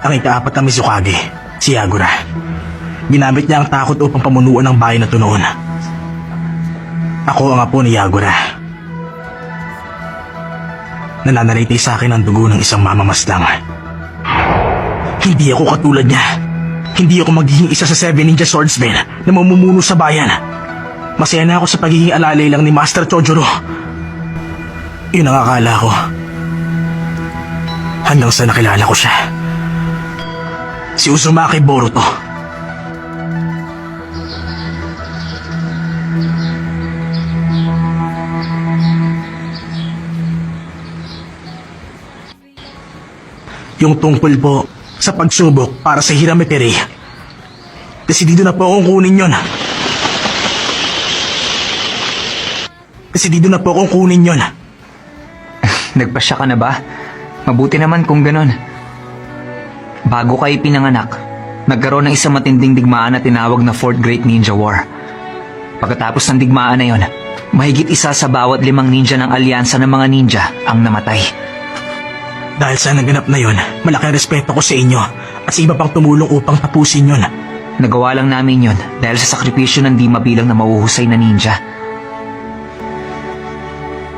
ang ikaapat na Mizukage, si Yagura. Ginamit niya ang takot upang pamunuan ng bayan na ito noon. Ako ang apo ni Yagura. Nananalitay sa akin ang dugo ng isang mamamaslang. Hindi ako katulad niya. Hindi ako magiging isa sa 7 ninja swordsmen na mamumuno sa bayan. Masaya na ako sa pagiging alalay lang ni Master Chojuro. Yun ang akala ko. Hanggang sa nakilala ko siya. Si Uzumaki Boruto. Yung tungkol po sa pagsubok para sa Hirame Pere. Desidido na po akong kunin yun. Desidido na po akong kunin yun. Nagpasya ka na ba? Mabuti naman kung ganon. Bago kayo pinanganak, nagkaroon ng isang matinding digmaan na tinawag na Fourth Great Ninja War. Pagkatapos ng digmaan na yon, mahigit isa sa bawat 5 ninja ng alyansa ng mga ninja ang namatay. Dahil sa naganap na yon, malaking respeto ko sa inyo at sa iba pang tumulong upang tapusin yon. Nagawa lang namin yon dahil sa sakripisyo ng di mabilang na mahuhusay na ninja.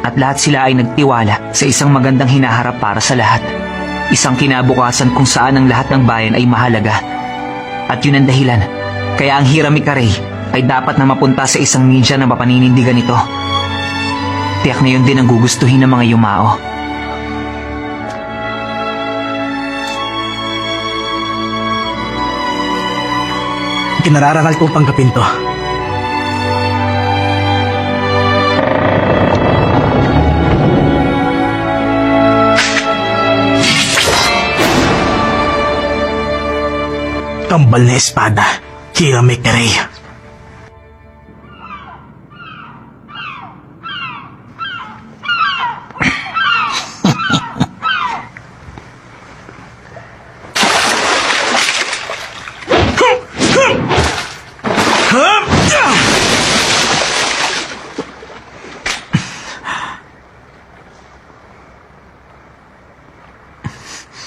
At lahat sila ay nagtiwala sa isang magandang hinaharap para sa lahat. Isang kinabukasan kung saan ang lahat ng bayan ay mahalaga. At yun ang dahilan, kaya ang Hirame Karei ay dapat na mapunta sa isang ninja na mapaninindigan ito. Tiyak na yun din ang gugustuhin ng mga yumao. Kinararangal kong tanggapin to. Kambal na espada, Hirame Karei.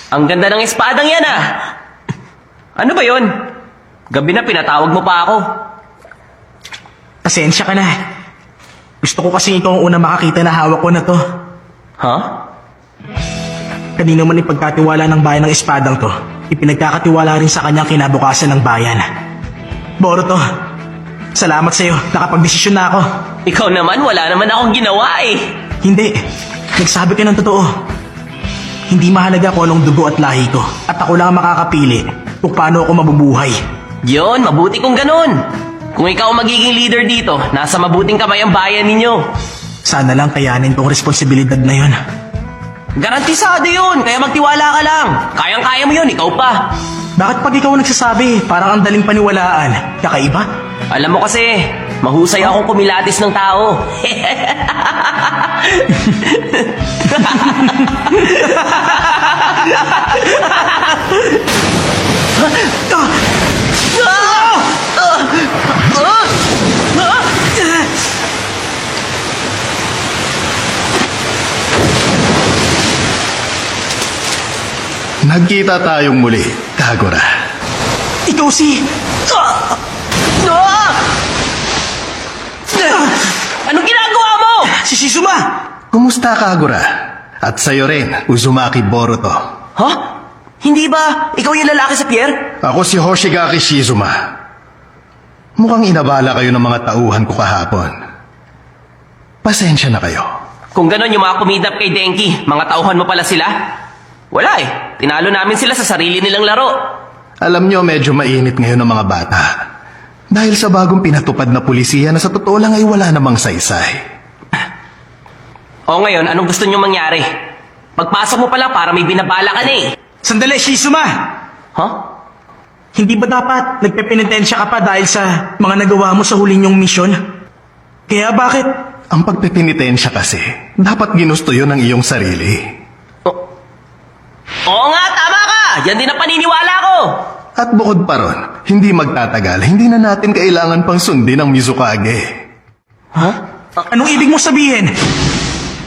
Ang ganda ng espadang yan ah! Ano ba yon? Gabi na pinatawag mo pa ako. Pasensya ka na. Gusto ko kasi ikaw ang unang makakita na hawak ko na to. Ha? Kanino man ipagkatiwala ng bayan ng espadang to, ipinagkakatiwala rin sa kanyang kinabukasan ng bayan. Boruto, salamat sa'yo. Nakapagdesisyon na ako. Ikaw naman, wala naman akong ginawa eh. Hindi. Nagsabi ka ng totoo. Hindi mahalaga kung anong dugo at lahi ko. At ako lang ang makakapili kung paano ako mabubuhay. Yon, mabuti kung ganun. Kung ikaw ang magiging leader dito, nasa mabuting kamay ang bayan ninyo. Sana lang kayanin tong responsibilidad na yun. Garantisado yun, kaya magtiwala ka lang. Kayang-kaya mo yun, ikaw pa. Bakit pag ikaw nagsasabi, parang ang daling paniwalaan? Kakaiba? Alam mo kasi, mahusay akong kumilatis ng tao. Nagkita tayong muli, Kagura. Ikaw si... Anong ginagawa mo? Si Shizuma! Kumusta, Kagura? At sa'yo rin, Uzumaki Boruto. Ha? Hindi ba ikaw yung lalaki sa pier? Ako si Hoshigaki Shizuma. Mukhang inabala kayo ng mga tauhan ko kahapon. Pasensya na kayo. Kung ganon yung mga kumidap kay Denki, mga tauhan mo pala sila? Wala eh. Tinalo namin sila sa sarili nilang laro. Alam nyo, medyo mainit ngayon ang mga bata. Dahil sa bagong pinatupad na pulisiya na sa totoo lang ay wala namang saysay. O ngayon, anong gusto nyo mangyari? Pagpasok mo pala para may binabala ka na eh. Sandali, Shizuma! Ha? Hindi ba dapat nagpepenitensya ka pa dahil sa mga nagawa mo sa huli niyong misyon? Kaya bakit? Ang pagpipinitensya kasi, dapat ginusto yun ng iyong sarili. Oo nga, tama ka! Yan din ang paniniwala ko! At bukod pa ron, hindi magtatagal, hindi na natin kailangan pang sundin ang Mizukage. Ha? Anong ibig mo sabihin?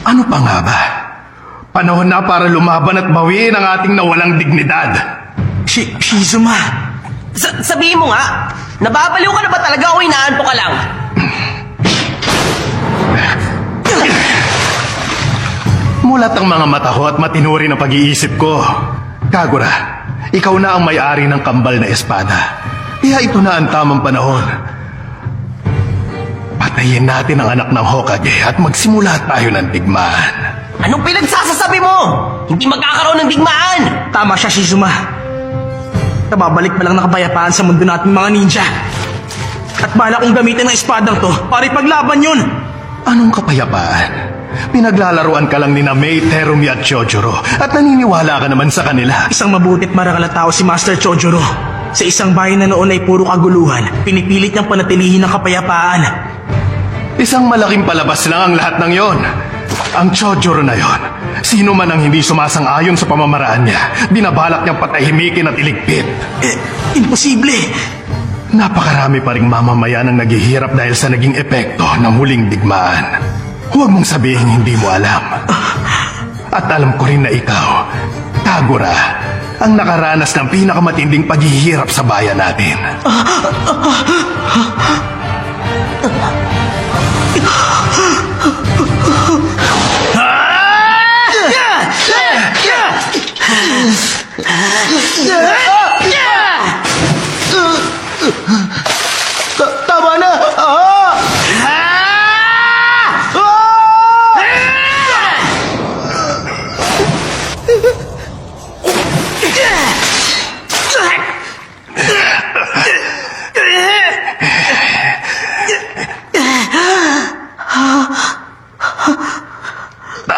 Ano pa nga ba? Panahon na para lumaban at bawiin ang ating nawalang dignidad. Shizuma. Sabihin mo nga, nababaliw ka na ba talaga o inaanto ka lang? Mulat ang mga mata ko at matinuri ng pag-iisip ko. Kagura, ikaw na ang may-ari ng kambal na espada. Kaya ito na ang tamang panahon. Patayin natin ang anak ng Hokage at magsimula tayo ng digmaan. Anong pinagsasasabi mo? Hindi magkakaroon ng digmaan! Tama siya, Shizuma. Nababalik pa lang ng kapayapaan sa mundo nating mga ninja. At bala kong gamitin ang espadang to para ipaglaban yun. Anong kapayapaan? Pinaglalaruan ka lang ni Mei, Terumi at Chojuro at naniniwala ka naman sa kanila. Isang mabutit marangal na tao si Master Chojuro. Sa isang bayan na noon ay puro kaguluhan, pinipilit niyang panatilihin ang kapayapaan. Isang malaking palabas lang ang lahat ng yon. Ang Chojuro na yon, sino man ang hindi sumasang-ayon sa pamamaraan niya, binabalak niyang patahimikin at iligpit. Imposible! Napakarami pa ring mamamayan ang naghihirap dahil sa naging epekto ng huling digmaan. Huwag mong sabihin hindi mo alam. At alam ko rin na ikaw, Kagura, ang nakaranas ng pinakamatinding paghihirap sa bayan natin. Tama na!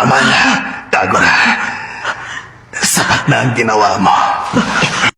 Tama na, Kagura. Sapat na ang ginawa mo.